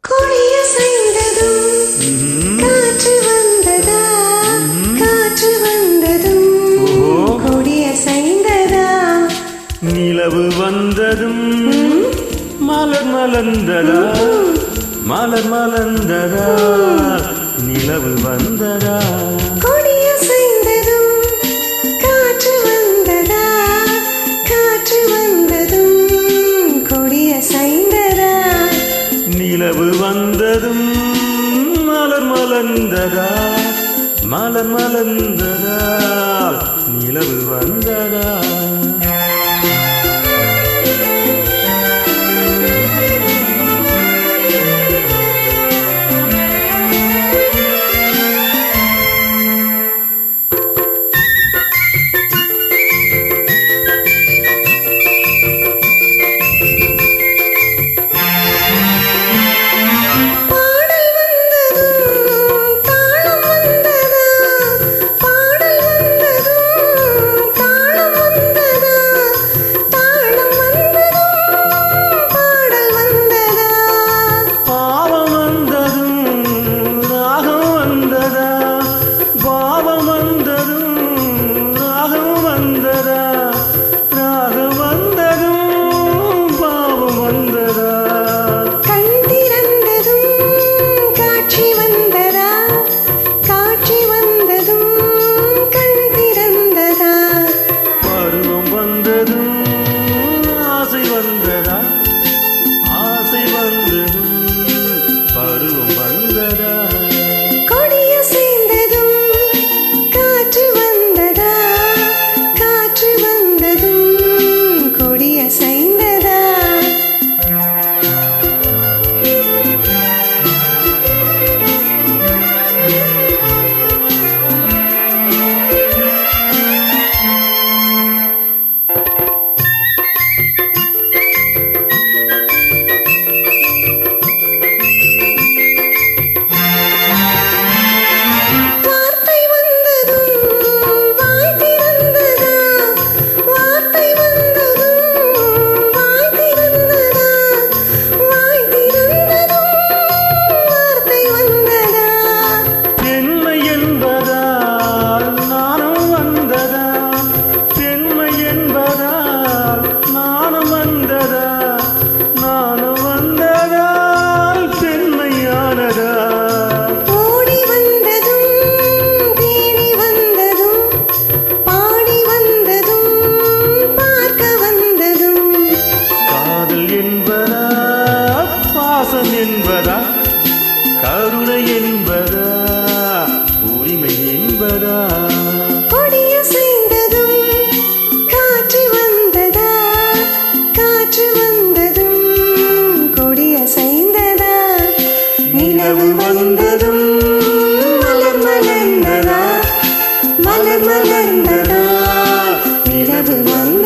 கொடிய செய்ததும் காற்று வந்ததா காற்று வந்ததும் கொடிய செய்ததா நிலவு வந்ததும் மலர் மலர்ந்ததா மலர் மலர்ந்ததா நிலவு வந்ததா கொடிய செய்ததும் காற்று வந்ததா காற்று வந்ததும் கொடிய செய்ததா நிலவு வந்ததும் மலர் மலர்ந்ததா மலர் மலர்ந்ததா நிலவு வந்ததா ஆசை வந்ததும் பருவம் வந்ததா கொடிய செய்ததும் காற்று வந்ததா காற்று வந்ததும் கொடிய செய்ததா என்பதா கருணை என்பதா உரிமை என்பதா கொடிய செய்ததும் காற்று வந்ததா காற்று வந்ததும் கொடிய செய்ததா நிலவு வந்ததும் மலர் மலர்ந்ததா மலர் மலர்ந்ததா நிலவு வந்ததா